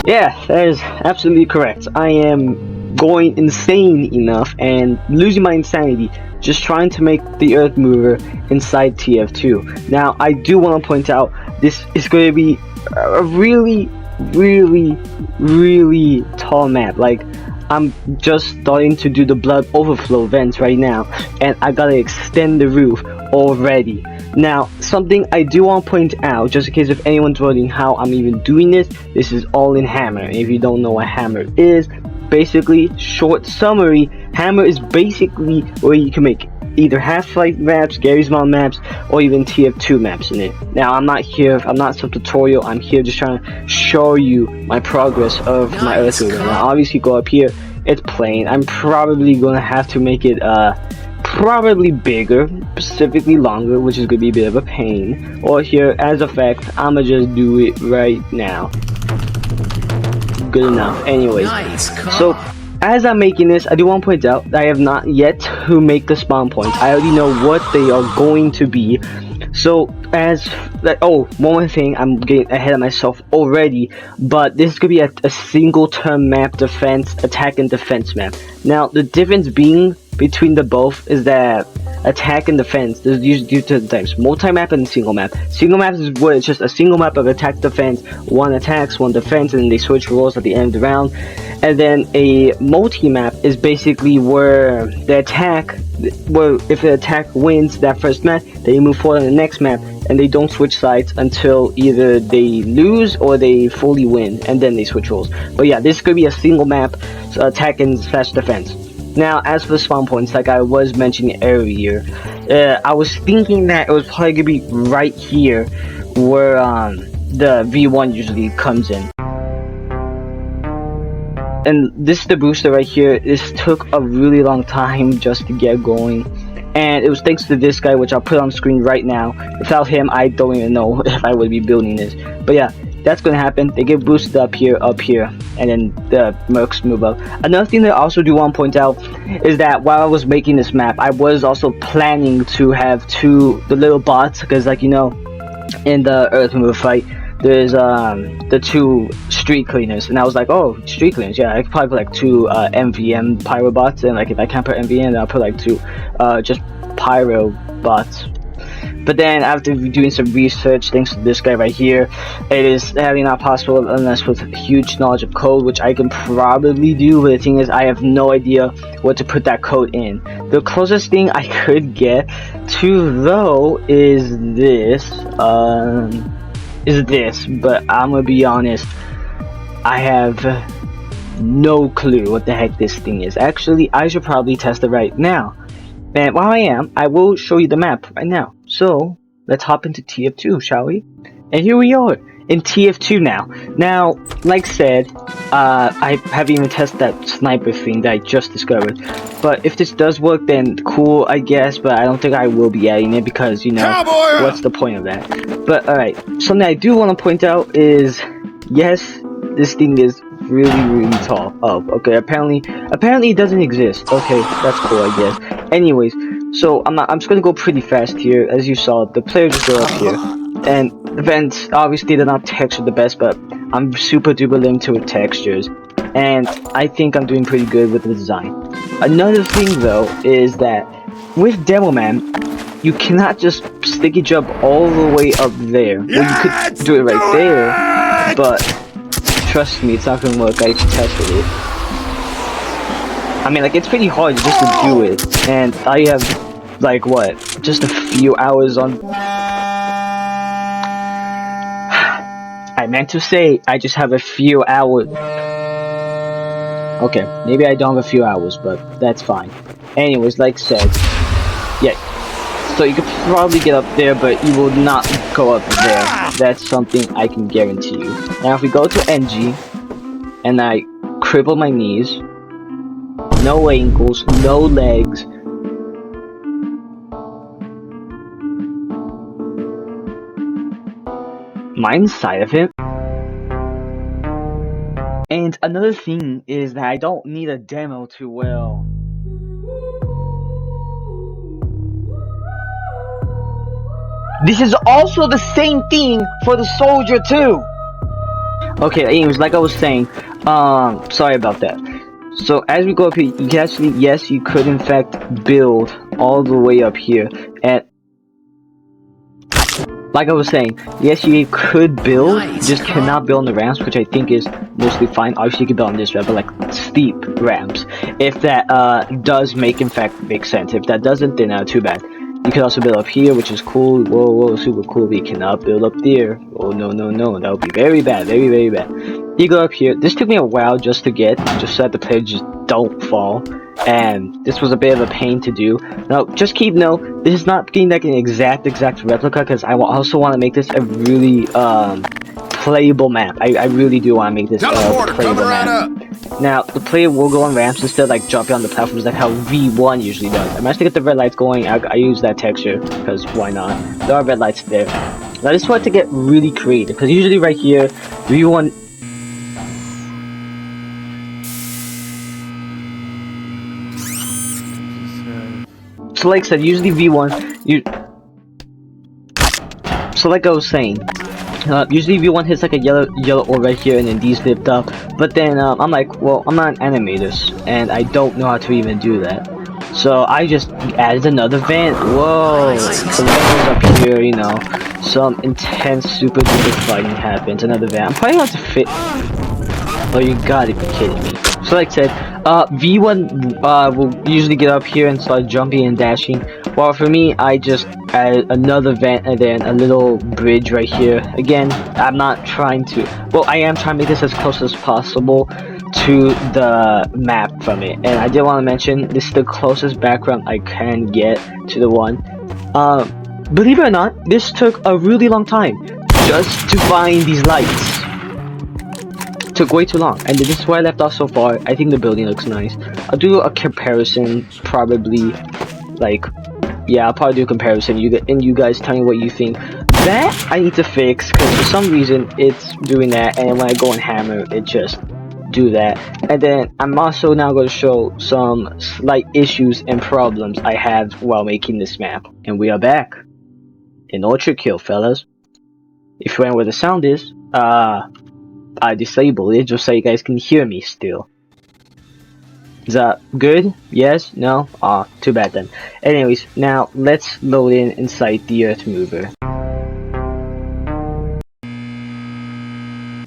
Yeah, that is absolutely correct. I am going insane enough and losing my insanity just trying to make the Earth Mover inside TF2. Now, I do want to point out this is going to be a really, really, really tall map. Like, I'm just starting to do the blood overflow vents right now, and I gotta extend the roof already. Now, something I do want to point out, just in case if anyone's wondering how I'm even doing this is all in Hammer. And if you don't know what Hammer is, basically, short summary, Hammer is basically where you can make either Half-Life maps, Garry's Mod maps, or even TF2 maps in it. Now, I'm not some tutorial, I'm here just trying to show you my progress of my Earth Mover. Now, obviously, go up here, it's plain. I'm probably gonna have to make it, probably bigger, specifically longer, which is gonna be a bit of a pain. Or here, as a fact, I'ma just do it right now. Good enough. Anyways, so as I'm making this, I do want to point out that I have not yet to make the spawn points. I already know what they are going to be. So one more thing, I'm getting ahead of myself already, but this is gonna be a single turn map, defense, attack, and defense map. Now, the difference being between the both is that attack and defense, there's usually two types: multi-map and single map. Single map is where it's just a single map of attack defense, one attacks, one defense, and then they switch roles at the end of the round. And then a multi-map is basically where if the attack wins that first map, they move forward on the next map, and they don't switch sides until either they lose or they fully win, and then they switch roles. But yeah, this could be a single map, so attack and slash defense. Now, as for the spawn points, like I was mentioning earlier, I was thinking that it was probably gonna be right here where the V1 usually comes in. And this is the booster right here. This took a really long time just to get going, and it was thanks to this guy, which I'll put on screen right now. Without him, I don't even know if I would be building this. But yeah, that's gonna happen. They get boosted up here, and then the mercs move up. Another thing that I also do want to point out is that while I was making this map, I was also planning to have the little bots, because, like, you know, in the Earth Mover fight, there's the two street cleaners, and I was like, oh, street cleaners, yeah, I could probably put like two MVM pyro bots, and like if I can't put MVM, then I'll put like two just pyro bots. But then after doing some research, thanks to this guy right here, it is sadly not possible unless with huge knowledge of code, which I can probably do, but the thing is, I have no idea what to put that code in. The closest thing I could get to, though, is this, but I'm gonna be honest, I have no clue what the heck this thing is. Actually, I should probably test it right now. And while I am, I will show you the map right now. So, let's hop into TF2, shall we? And here we are, in TF2 now. Now, like said, I haven't even tested that sniper thing that I just discovered. But if this does work, then cool, I guess. But I don't think I will be adding it because, you know, Cowboy! What's the point of that? But, alright, something I do want to point out is, yes, this thing is really, really tall. Oh, okay, apparently it doesn't exist. Okay, that's cool, I guess. Anyways, so I'm just gonna go pretty fast here. As you saw, the players just go up here, and the vents, obviously they're not textured the best, but I'm super duper limited with textures, and I think I'm doing pretty good with the design. Another thing though is that with Demoman, you cannot just sticky jump all the way up there. Well, you could do it right there, but trust me, it's not gonna work. I tested it. I mean, like, it's pretty hard just to do it, and I have, like, what, just a few hours on... I meant to say, I just have a few hours... Okay, maybe I don't have a few hours, but that's fine. Anyways, like said, yeah, so you could probably get up there, but you will not go up there. That's something I can guarantee you. Now, if we go to NG, and I cripple my knees, no ankles, no legs. Am I inside of him? And another thing is that I don't need a demo to, well... This is also the same thing for the soldier too! Okay, anyways, like I was saying, sorry about that. So as we go up here, you can actually, yes, you could in fact build all the way up here, and like I was saying, yes, you could build, just cannot build on the ramps, which I think is mostly fine. Obviously, you can build on this ramp, but like steep ramps, if that does in fact make sense. If that doesn't, then too bad. You can also build up here, which is cool. Whoa, super cool. We cannot build up there. Oh no, that would be very bad, very bad. You go up here. This took me a while just to get, just so that the players just don't fall. And this was a bit of a pain to do. Now, just keep note, this is not getting like an exact replica, because I also want to make this a really playable map. I really do want to make this playable map. Now, the player will go on ramps instead of like jumping on the platforms like how V1 usually does. I managed to get the red lights going. I use that texture, because why not? There are red lights there. Now, I just want to get really creative, because usually right here, V1... So like I said, usually V1, so like I was saying, usually V1 hits like a yellow orb right here, and then these lift up. But then I'm like, well, I'm not an animator, and I don't know how to even do that. So I just added another vent. Whoa! So the vent goes up here, you know. Some intense, super duper fighting happens. Another vent. I'm probably going to fit. Oh, you gotta be kidding me. So like I said, V1 will usually get up here and start jumping and dashing. While for me, I just added another vent and then a little bridge right here. Again, I'm not trying to... Well, I am trying to make this as close as possible to the map from it. And I did want to mention, this is the closest background I can get to the one. Believe it or not, this took a really long time just to find these lights. Took way too long, and this is where I left off so far. I think the building looks nice. I'll do a comparison, probably, like, yeah, I'll probably do a comparison, you guys tell me what you think. That I need to fix, because for some reason, it's doing that, and when I go and hammer, it just do that. And then, I'm also now going to show some slight issues and problems I have while making this map. And we are back in Ultra Kill, fellas. If you wonder where the sound is, I disabled it just so you guys can hear me still. Is that good? Yes? No? Aw, too bad then. Anyways, now let's load in inside the Earth Mover.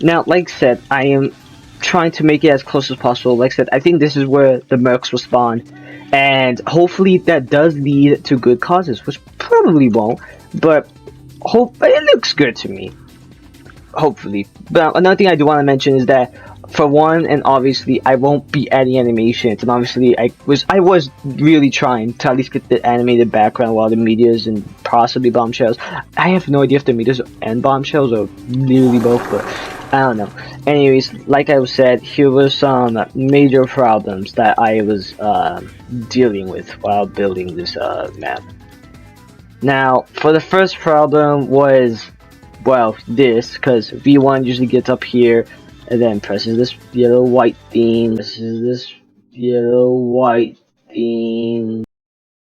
Now, like I said, I am trying to make it as close as possible. Like I said, I think this is where the mercs will spawn. And hopefully that does lead to good causes, which probably won't. But it looks good to me. Hopefully. But another thing I do want to mention is that, for one, and obviously, I won't be adding animations, and obviously, I was really trying to at least get the animated background while the meteors and possibly bombshells. I have no idea if the meteors and bombshells or literally both, but I don't know. Anyways, like I said, here were some major problems that I was dealing with while building this map. Now, for the first problem was, well, this, because V1 usually gets up here and then presses this yellow white thing,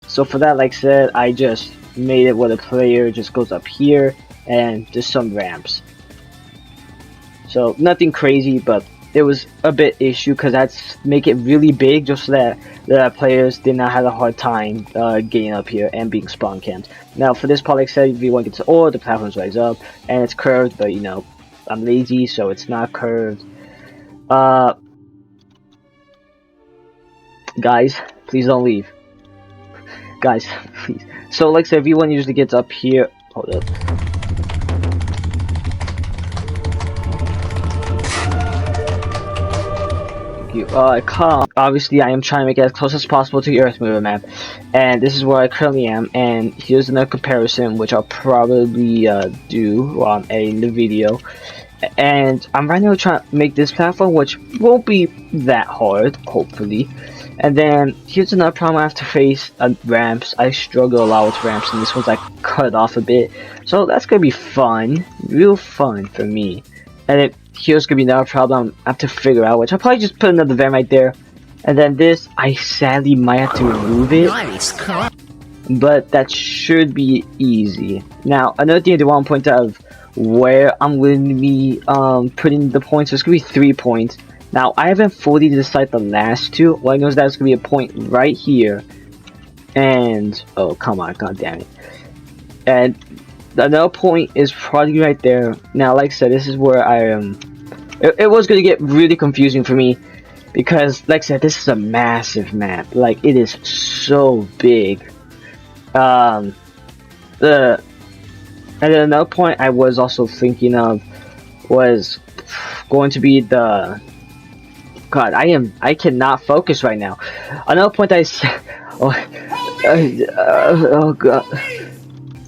So for that, like I said, I just made it where the player just goes up here and there's some ramps. So nothing crazy, but it was a bit issue because I had to make it really big just so that the players did not have a hard time getting up here and being spawn camped. Now for this part, like I said, V1 gets or the platforms rise up and it's curved, but you know, I'm lazy, so it's not curved. Guys, please don't leave. Guys, please. So like I said, V1 usually gets up here. Hold up. Obviously I am trying to make it as close as possible to the Earth Mover map, and this is where I currently am, and here's another comparison which I'll probably do while I'm editing the video. And I'm right now trying to make this platform, which won't be that hard, hopefully. And then here's another problem I have to face: ramps. I struggle a lot with ramps, and this one's like cut off a bit, so that's gonna be fun, real fun for me. And then here's gonna be another problem I have to figure out, which I'll probably just put another vent right there. And then this, I sadly might have to remove it, but that should be easy. Now, another thing I do want to point out of where I'm going to be putting the points. So it's going to be 3 points. Now, I haven't fully decided the last two. What I know is that it's going to be a point right here. And, oh, come on, god damn it. And another point is probably right there. Now, like I said, this is where I am. It was going to get really confusing for me. Because, like I said, this is a massive map. Like, it is so big. And then another point I was also thinking of was going to be the... God, I cannot focus right now. Another point I said... Oh god.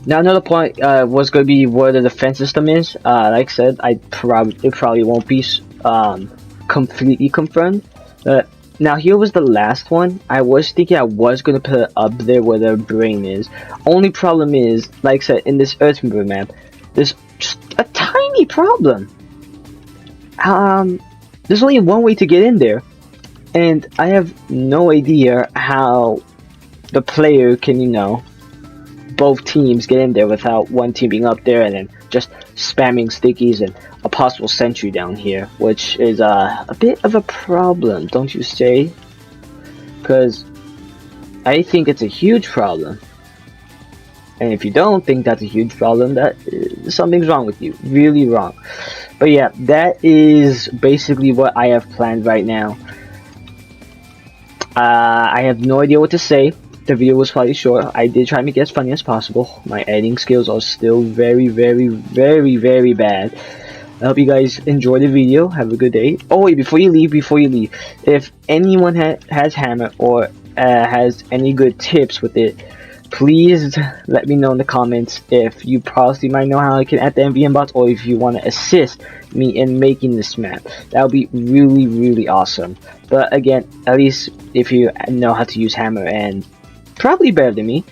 Now another point was going to be where the defense system is. Like I said, it probably won't be completely confirmed. Now here was the last one. I was thinking I was going to put it up there where the brain is. Only problem is, like I said, in this Earthmover map, there's just a tiny problem. There's only one way to get in there, and I have no idea how the player can, you know, both teams get in there without one team being up there and then just spamming stickies and a possible sentry down here, which is a bit of a problem, don't you say? Because I think it's a huge problem. And if you don't think that's a huge problem, that something's wrong with you. Really wrong. But yeah, that is basically what I have planned right now. I have no idea what to say. The video was probably short. I did try to make it as funny as possible. My editing skills are still very, very, very, very bad. I hope you guys enjoy the video. Have a good day. Oh wait, before you leave, if anyone has Hammer or has any good tips with it, please let me know in the comments. If you possibly might know how I can add the MVM bots, or if you want to assist me in making this map, that would be really, really awesome. But again, at least if you know how to use Hammer, and probably better than me.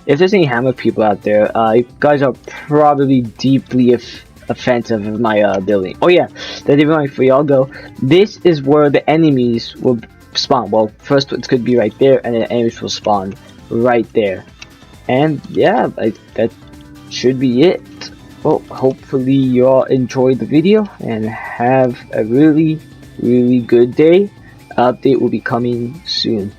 If there's any Hammer people out there, you guys are probably deeply offensive of my ability. Oh yeah, that even before y'all go, this is where the enemies will spawn. Well, first it could be right there, and then enemies will spawn right there. And yeah, that should be it. Well, hopefully y'all enjoyed the video and have a really, really good day. Update will be coming soon.